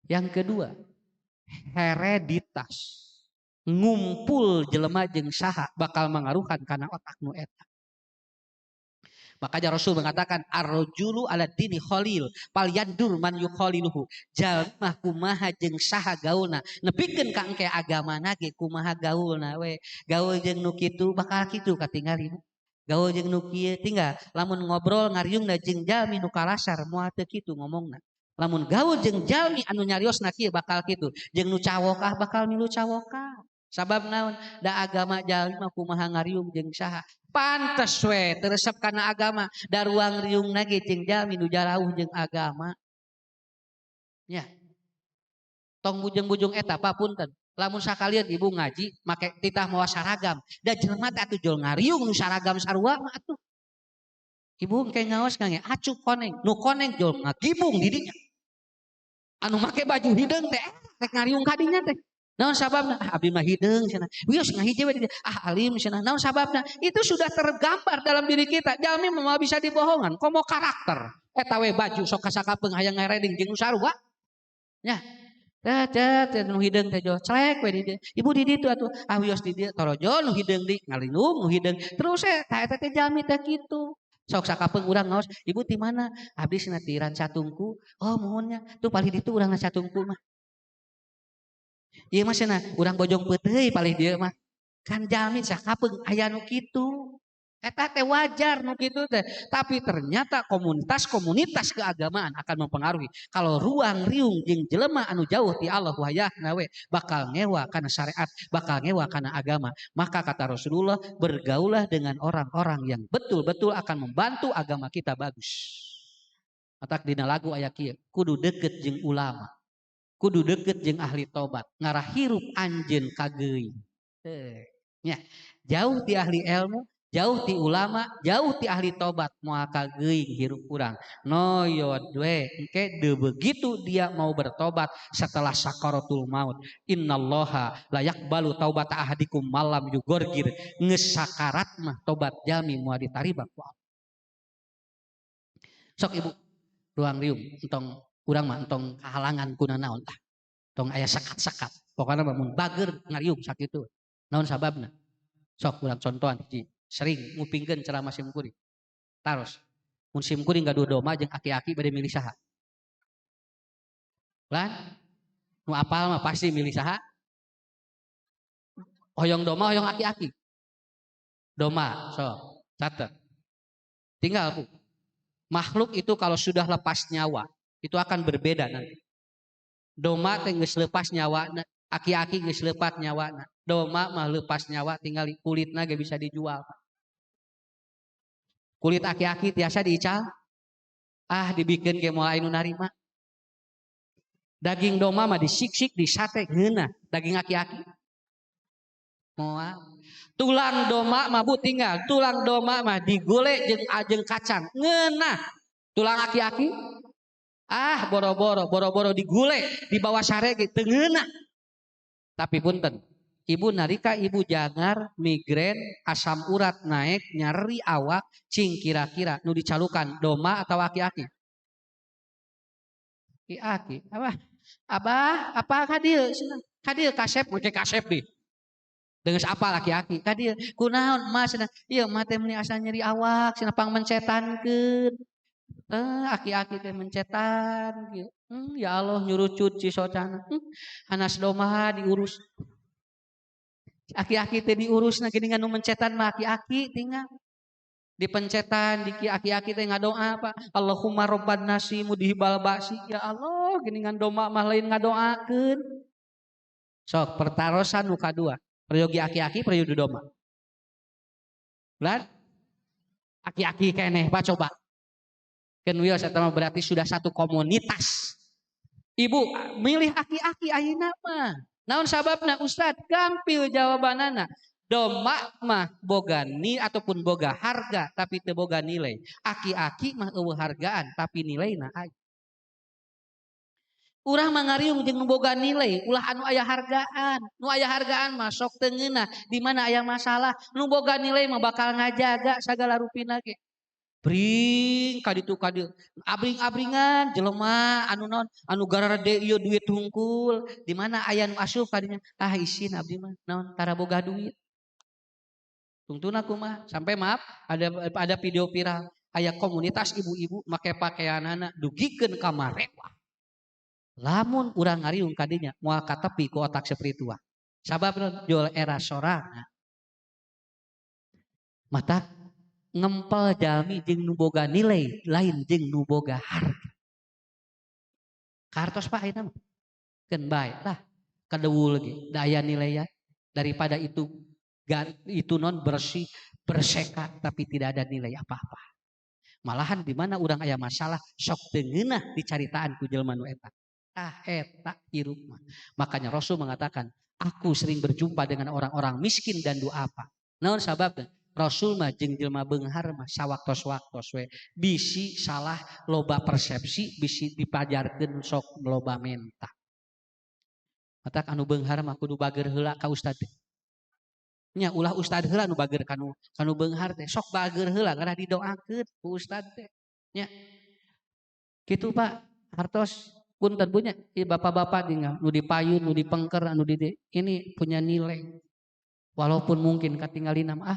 Yang kedua, hereditas. Ngumpul jelema jeung saha bakal mangaruhan kana otak nu eta. Makanya Rasul mengatakan ar-rajulu ala dini khalil pal yandur man yukhaliluhu. Jalma kumaha jeung saha gaulna nepikeun ka engke agamana ge kumaha gaulna we. Gaul jeung nu kitu bakal kitu katingali. Gaul jeung nu kieu tinggal lamun ngobrol ngariungna jeung jalmi nu kalasar moal teu kitu ngomongna. Lamun gaul jeung jalmi anu nyariosna kieu bakal kitu. Jeung nu cawokah bakal milu cawokah. Sabab naon? Da agama jalmi mah kumaha ngariung jeung saha. Pantes we teresep kana agama da ruang riungna ge jeung jalmi nu jarauh jeung agama. Ya. Tong bujung-bujung eta papunten. Lamun sakalian ibu ngaji make titah mawa saragam, da jelema teh atuh jol ngariung nu saragam sarua mah atuh. Ibu engke ngaos kange acu koneng, nu koneng jol ngagibung di dinya. Anu make baju hideung teh rek ngariung ka dinya teh. Naon sababna? Abdi mah hideung cenah. Wios ngahiji we alim cenah. Naon sababna? Itu sudah tergambar dalam diri kita. Jalmi mah bisa dibohongan, komo karakter. Eta we baju sok kasakapeung hayang ngareding jeung nu sarua. Nya. Teh nu hideung teh jo celek we di dieu. Ibu di ditu atuh. Wios di dieu torojo nu hideung di ngalinung nu hideung. Terus eta teh jalmi teh kitu. Sok sakapeung urang ngaos, "Ibu di mana?" Abdi cenah di Rancatungku. Oh, muhunnya. Tuh palih ditu urang Rancatungku mah. Ieu mah cenah urang Bojong Peuteuy palih dieu mah. Kan jalmi sakapeung aya nu kitu. Eta teh wajar nu kitu teh. Tapi ternyata komunitas keagamaan akan mempengaruhi. Kalau ruang riung jeung jelema anu jauh ti Allah wayahna we bakal ngewa kana syariat, bakal ngewa kana agama. Maka kata Rasulullah, bergaulah dengan orang-orang yang betul-betul akan membantu agama kita bagus. Matak dina lagu aya kieu, kudu deukeut jeung ulama. Kudu deket jeung ahli tobat ngarah hirup anjeun kageuing. Nya, jauh ti ahli ilmu, jauh ti ulama, jauh ti ahli tobat moal kageuing hirup urang. Noyod we, engke de begitu dia mau bertobat setelah sakaratul maut. Innallaha la yaqbalu taubata ahadikum malam yugorgir. Geus sakarat mah tobat jalmi moal ditarima ku Allah. Sok ibu, ruang riung entong urang mah entong kahalangan kuna naon tah. Tong aya sekat-sekat. Pokona mah mun bager ngariung sakitu. Naon sababna? Sok urang contohan hiji. Sering ngupingkeun ceramah Sim Kuring. Taros. Mun Sim Kuring gaduh doma jeung aki-aki bade milih saha? Lan nu apal mah pasti milih saha? Hoyong doma, hoyong aki-aki. Doma, so catet. Tinggal Bu. Makhluk itu kalau sudah lepas nyawa itu akan berbeda nanti. Doma teh geus leupas nyawana, aki-aki geus leupat nyawana. Doma mah leupas nyawa tinggal kulitna ge bisa dijual. Kulit aki-aki tiasa diical. Dibikeun ge moal anu narima. Daging doma mah disiksik, disate geunah. Daging aki-aki moal. Tulang doma mah Bu tinggal, tulang doma mah digule jeung kacang. Ngeunah. Tulang aki-aki boro-boro digule di bawah sarege teu ngeunah. Tapi punten, ibu narika ibu jangar, migrain, asam urat naik, nyeri awak, cing kira-kira nu dicalukan doma atau aki-aki? Aki-aki. Apa? Abah, apa kadir? Kadir kasep, pakai kasep deh. Dengan apa laki-laki? Kadir, kunaon mas? Iya, mah teh meni asa nyeri awak, cenah pang mencetankeun. Aki-aki teh mencetan gitu. Ya Allah nyuruh cuci socana. Hanas doma diurus. Aki-aki teh diurus na gini nganu mencetan mah aki-aki tinggal. Dipencetan di aki-aki teh ngadoa apa? Allahumma robban nasi mudhibal ba'si. Ya Allah gini ngan doma mah lain ngadoakeun. Sok pertarosan nu kadua. Peryogi aki-aki peryogi doma. Lan aki-aki keneh pak coba. Kan wios eta mah berarti sudah satu komunitas. Ibu milih aki-aki ayeuna mah. Naon sababna Ustad? Gampil jawabanana. Doma mah boga ni ataupun boga harga tapi teu boga nilai. Aki-aki mah eueuh hargaan tapi nilaina aya. Urang mah ngariung jeung nu boga nilai, ulah anu aya hargaan. Nu aya hargaan mah sok teu ngeunah, di mana aya masalah. Nu boga nilai mah bakal ngajaga sagala rupina ge. Bring kaditu kadieu. Abring-abringan jelema anu naon anu garade ieu duit hungkul, di mana aya nu asup kadinya. Ah isin abdi mah naon tara boga duit. Tungtuna kumaha sampai maaf ada video viral aya komunitas ibu-ibu make pakaianana dugikeun ka marewah. Lamun urang ngariung kadinya moal ka tepi ku otak spiritual. Sabab jual era sorangan. Mata ngempel jalmi jeung nu boga nilai lain jeung nu boga harga. Kartos Pak ayeuna mah. Keun bae lah kadeuwul ge daya nilai ya daripada itu non bersih berseka tapi tidak ada nilai apa-apa. Malahan di mana urang aya masalah sok teu ngeunah dicaritaan ku jelema nu eta. Eta hirup mah. Makanya Rasul mengatakan, aku sering berjumpa dengan orang-orang miskin dan duafa. Naon sababna? Rasul mah jeung jelema beunghar mah sawaktos-waktos we bisi salah loba persepsi bisi dipajarkeun sok loba menta. Matak anu beunghar mah kudu bager heula ka ustad. Nya ulah ustad heula nu bager kanu beunghar teh sok bager heula gara didoakeun ku ustad teh. Nya. Kitu Pak hartos punten punya bapak-bapak tinggal nu dipayun nu dipengker anu di ini punya nilai. Walaupun mungkin katinggalina mah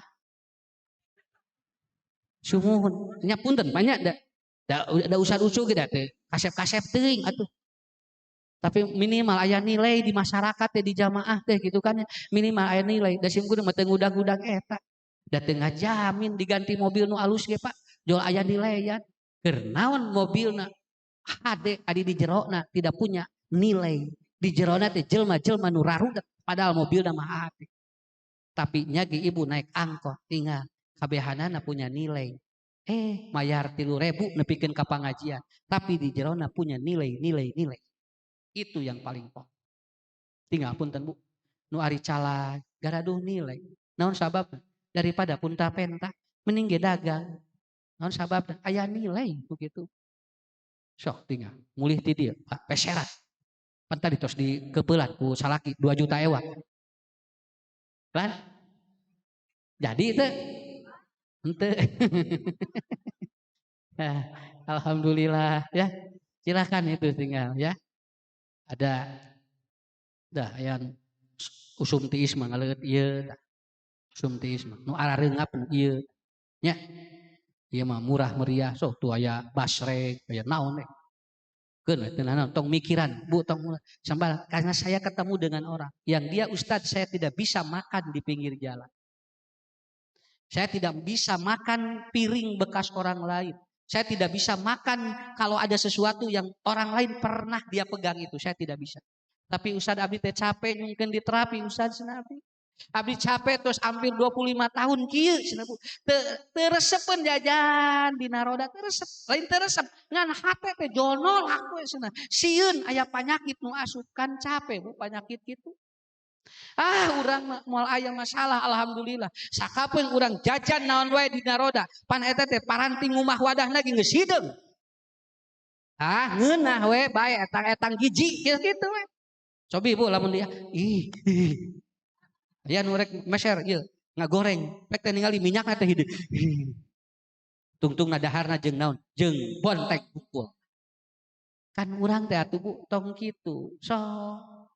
sumuhun nya punten banyak da usah-usuh ge da teh kasep-kasep teuing atuh. Tapi minimal aya nilai di masyarakat teh di jamaah teh gitu kan ya. Minimal aya nilai da sim kudu mah teu ngudag-udag eta. Da teu ngajamin diganti mobil nu alus ge Pak. Jual aya nilaian. Keur naon mobilna HD adi di jerona tidak punya nilai. Di jerona teh jelma-jelma nu rarudet padahal mobilna mah HD. Tapi nya ge ibu naik angkot tinggal kabehanana punya nilai. Mayar 3.000 nepikeun ka pangajian. Tapi di jerona punya nilai. Itu yang paling pokok. Tinggal punten Bu. Nu ari cala garaduh nilai. Naon sabab? Daripada punta penta mending ge dagang. Naon sabab? Aya nilai begitu. Sok tinggal mulih ti dieu Pak peserat. Pan tadi tos dikeupelan ku salaki 2 juta ewa. Kan? Jadi teh henteu. Alhamdulillah ya. Silakan itu tinggal ya. Ada yang usum tiis mah ngaleut ieu usum tiis mah nu arareungap nu ieu nya ieu mah murah meriah sok tu aya basrek aya naon we keun teu naon tong mikiran Bu tong sambal karena saya ketemu dengan orang yang dia Ustadz saya tidak bisa makan di pinggir jalan. Saya tidak bisa makan piring bekas orang lain. Saya tidak bisa makan kalau ada sesuatu yang orang lain pernah dia pegang itu. Saya tidak bisa. Tapi Ustadz Abdi teh capek mungkin diterapi Ustadz Abdi. Abdi capek terus hampir 25 tahun kieu cenah Bu. Teureseupeun jajan dina roda teuresep. Lain teuresep ngan hate teh jonol aku cenah. Sieun aya panyakit nu asup kan capek Bu panyakit kitu. Urang moal aya masalah alhamdulillah. Sakapeung urang jajan naon wae dina roda. Pan eta teh paranting ngumah wadahna ge geus hideung. Ngeunah we bae etang-etang giji kitu we. Cobi Bu lamun dia. Aya nu rek meser ieu ngagoreng. Pek teh ningali minyakna teh hideung. Tungtungna daharna jeung naon? Jeung bontek bukul. Kan urang teh atuh Bu tong kitu. So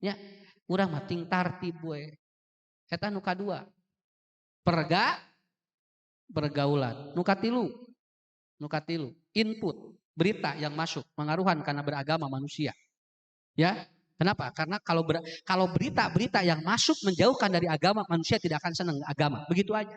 nya urang mah ting tartib we. Eta nu kadua. Pergaulan. Nu katilu, input, berita yang masuk mengaruhan karena beragama manusia. Ya, kenapa? Karena kalau berita-berita yang masuk menjauhkan dari agama, manusia tidak akan senang agama. Begitu aja.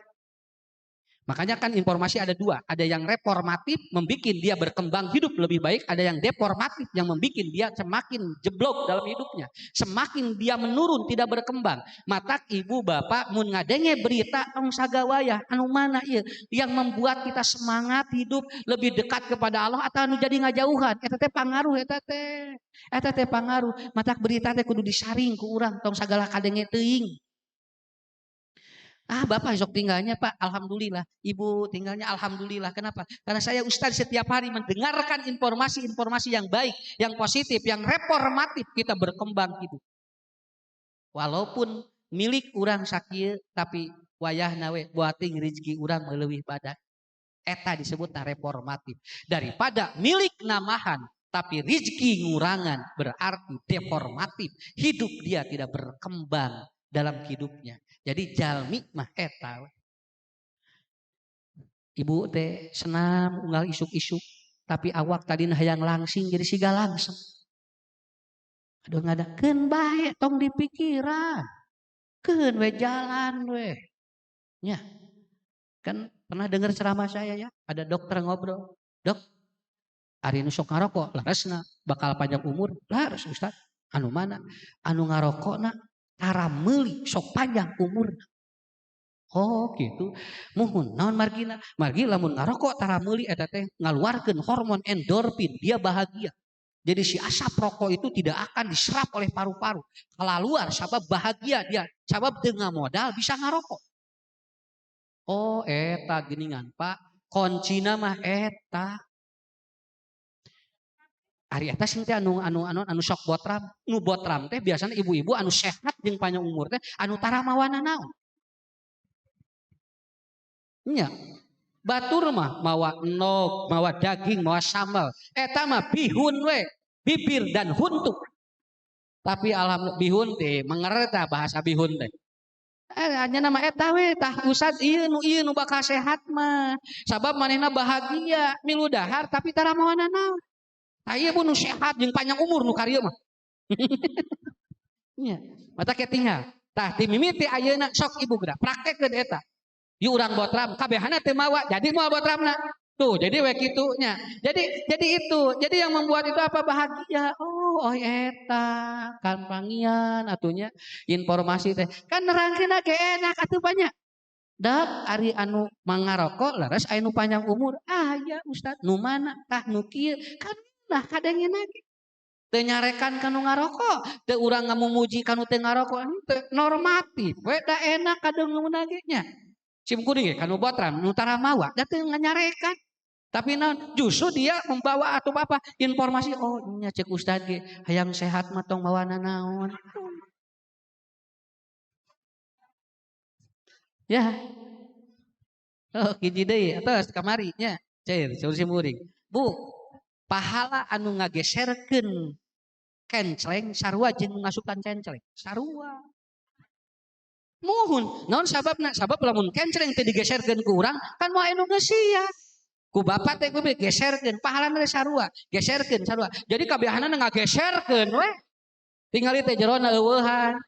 Makanya kan informasi ada dua. Ada yang reformatif, membuat dia berkembang hidup lebih baik. Ada yang deformatif, yang membuat dia semakin jeblok dalam hidupnya. Semakin dia menurun, tidak berkembang. Matak ibu bapak mun ngadenge berita tong sagawaya anu mana ieu yang membuat kita semangat hidup lebih dekat kepada Allah atau anu jadi ngajauhan. Eta teh pangaruh eta teh. Eta teh pangaruh. Matak berita teh kudu disaring ku urang tong sagala kadenge teuing. Ah Bapak sok tinggalnya Pak, Alhamdulillah. Ibu tinggalnya Alhamdulillah. Kenapa? Karena saya Ustadz setiap hari mendengarkan informasi-informasi yang baik, yang positif, yang reformatif kita berkembang hidup. Walaupun milik orang sakit, tapi wayah nawe buating rezeki orang melewih badan. Eta disebut reformatif. Daripada milik namahan, tapi rezeki ngurangan berarti deformatif. Hidup dia tidak berkembang dalam hidupnya. Jadi jalmi mah eta. Ibu teh senam unggal isuk-isuk, tapi awak tadi hayang langsing jadi siga langsung. Aduh ngadakeun bae tong dipikiran. Keun we jalan we. Nya. Kan pernah dengar ceramah saya ya, ada dokter ngobrol. Dok, ari nu sok ngarokok laresna bakal panjang umur. Lares Ustaz. Anu mana? Anu ngarokokna tara meuli sok panjang umur. Oh gitu. Muhun naon margina? Margi lamun ngarokok tara meuli eta teh ngaluarkeun hormon endorfin, dia bahagia. Jadi si asap rokok itu tidak akan diserap oleh paru-paru. Keluar sabab bahagia dia, sabab dengan modal bisa ngarokok. Oh eta geningan Pak, koncina mah eta. Ari eta sing teh anu sok botram, nu botram teh biasanya ibu-ibu anu sehat jeung panjang umur teh anu tara mawana naon. Nya. Batur mah mawa enog, mawa daging, mawa sambal. Eta mah bihun we, bibir dan huntuk. Tapi alhamdulillah bihun teh mengerti bahasa bihun teh. Hanya nama eta we tah Ustad ieu nu bakal sehat mah. Sabab manehna bahagia, milu dahar tapi tara mawana naon. Tah ieu nu sehat jeung panjang umur nu karieu mah. Nya. Mata ketinggal. Tah ti mimiti ayeuna sok ibu geura praktekkeun eta. Yu urang botram kabehana teu mawa jadi moal botramna. Tuh, jadi we kitunya. Jadi itu. Jadi yang membuat itu apa bahagia. Oh eta kampangian atunya informasi teh. Kan nerangkeun ge enak atuh banyak. Dak ari anu mangarokok laras anu panjang umur. Ah ya Ustaz, nu mana tah nu kieu kan lah kadangena ge. Teu nyarekan kanu ngarokok, teu urang ngamumuji kanu teu ngarokok, teu normatif. We da enak kadeungeunna ge nya. Sim kuring kanu botram nu tara mawa da teu nganyarekan. Tapi justru dia membawa atau apa informasi oh nya cek Ustad ge hayang sehat mah tong mawana naon. Ya. Oh hiji deui atos kamari nya. Cair solusi muring. Bu, pahala anu ngageserkeun kenceleng sarua jeung ngasukan kenceleng. Sarua. Muhun, naon sababna? Sabab lamun kenceleng teu digeserkeun ku urang kan moal anu geus sia. Ku bapak teh kudu geserkeun, pahalana sarua, geserkeun sarua. Jadi kabehanana ngageserkeun we. Tingali teh jerona eueuhan.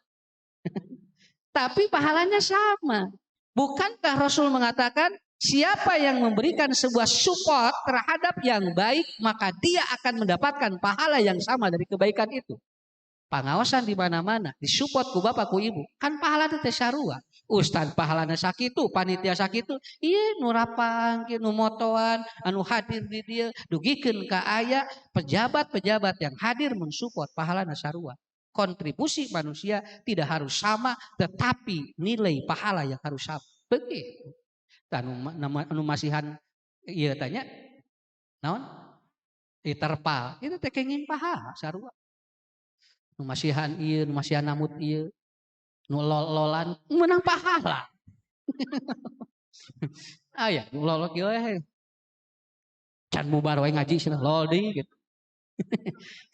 Tapi pahalanya sama. Bukankah Rasul mengatakan siapa yang memberikan sebuah support terhadap yang baik maka dia akan mendapatkan pahala yang sama dari kebaikan itu. Pengawasan di mana-mana, disupport ku bapak ku ibu, kan pahala teh sarua. Ustad pahalana sakitu, panitia sakitu, ieu nu rapang, nu motoan, anu hadir di dieu, dugikeun ka aya pejabat-pejabat yang hadir mensupport pahalana sarua. Kontribusi manusia tidak harus sama, tetapi nilai pahala yang harus sama. Begitu. Anu masihan ieu tanya, naon? Terpal, itu teh kenging pahala sarua. Nu masihan ieu, nu masihan namut ieu, nu lolan menang pahala. Aya nu lolok ieu we. Can bubar we ngaji cenah lol deui gitu.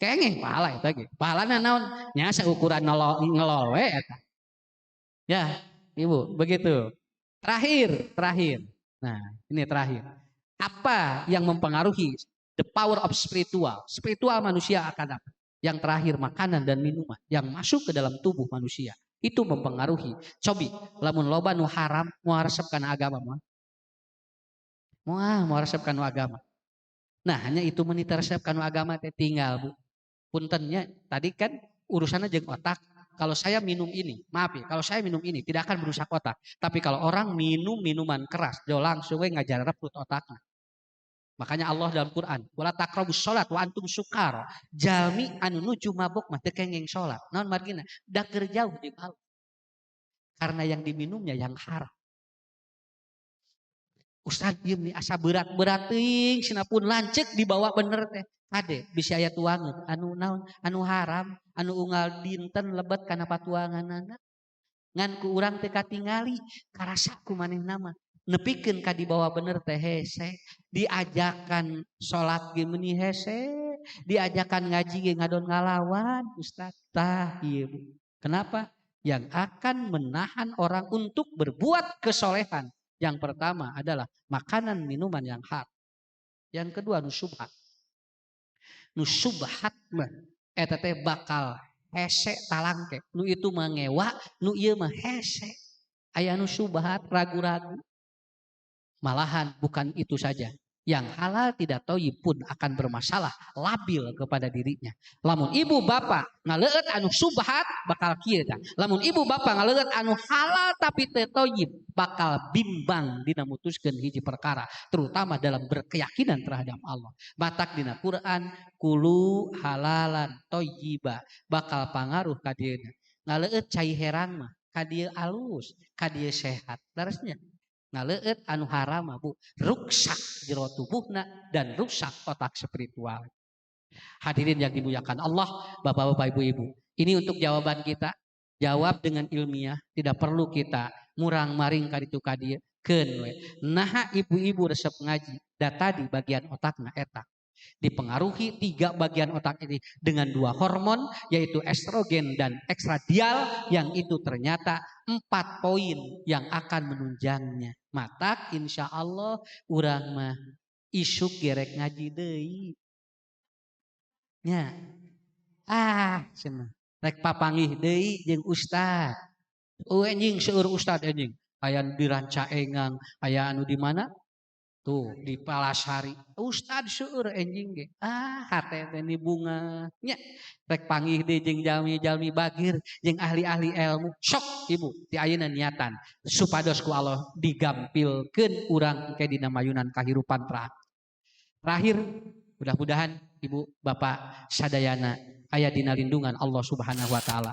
Kenging pahala eta ge. Pahalana naon? Nya seukuran ngelol we eta. Ya, Ibu, begitu. Terakhir. Nah, ini terakhir. Apa yang mempengaruhi the power of spiritual? Spiritual manusia akan apa? Yang terakhir makanan dan minuman yang masuk ke dalam tubuh manusia. Itu mempengaruhi. Cobi, lamun loba nu haram moal resep kana agama moal. Moal resep kana agama. Nah, hanya itu menita resep kana agama teh tinggal, Bu. Puntennya tadi kan urusannya jeung otak. Kalau saya minum ini, maaf ya, kalau saya minum ini tidak akan merusak otak. Tapi kalau orang minum minuman keras, dia langsung ngajar perut otaknya. Makanya Allah dalam Quran, wala taqrabus sholat wa antum sukar. Jalmi anu nuju mabuk mah teu kenging salat. Naon margina? Da keur jauh jeung Allah. Karena yang diminumnya yang haram. Ustaz diem nih asa berat-berat teuing sinapun lancek dibawa bener teh. Kade bisa aya tuangan anu naon anu haram anu unggal dinten lebet kana patuanganna ngan ku urang teh katingali karasa ku maneh nama nepikeun ka dibawa bener teh hese diajakan salat ge meuni hese diajakan ngaji ge ngadon ngalawan Ustaz tah ieu kenapa yang akan menahan orang untuk berbuat kesolehan yang pertama adalah makanan minuman yang haram yang kedua nusubhat nu subhat mah eta teh bakal hese talangke nu itu mangewa nu ieu mah hese aya nu subhat ragu-ragu malahan bukan itu saja yang halal tidak thayyib pun akan bermasalah labil kepada dirinya lamun ibu bapak ngaleueut anu subhat bakal kieu tah lamun ibu bapak ngaleueut anu halal tapi teu thayyib bakal bimbang dina mutuskeun hiji perkara terutama dalam berkeyakinan terhadap Allah matak dina Quran kulu halalan thayyiba bakal pangaruh ka dieuna ngaleueut cai herang mah ka dieu alus ka dieu sehat daresnya ngaleueut anu haram Bu ruksak jero tubuhna dan ruksak otak spiritual. Hadirin yang dimuliakan Allah, Bapak-bapak, Ibu-ibu. Ini untuk jawaban kita. Jawab dengan ilmiah, tidak perlu kita murang maring kaditu kadieu keun we. Naha ibu-ibu resep ngaji, da tadi bagian otakna eta dipengaruhi 3 bagian otak ini dengan 2 hormon yaitu estrogen dan ekstradial yang itu ternyata 4 poin yang akan menunjangnya matak insya Allah urang mah isuk gerek ngaji deui nya cenah rek papanggih deui jeung ustad anjing seueur ustad anjing aya di Rancaengang aya anu di mana tuh di Palasari ustad seueur enjing ge hate teh ni bunga nya rek panggih deui jeung jalmi-jalmi bagir jeung ahli-ahli ilmu sok ibu ti ayeuna niatan supados ku Allah digampilkeun urang engke dina mayunan kahirupan terakhir mudah-mudahan ibu bapak sadayana aya dina lindungan Allah Subhanahu wa taala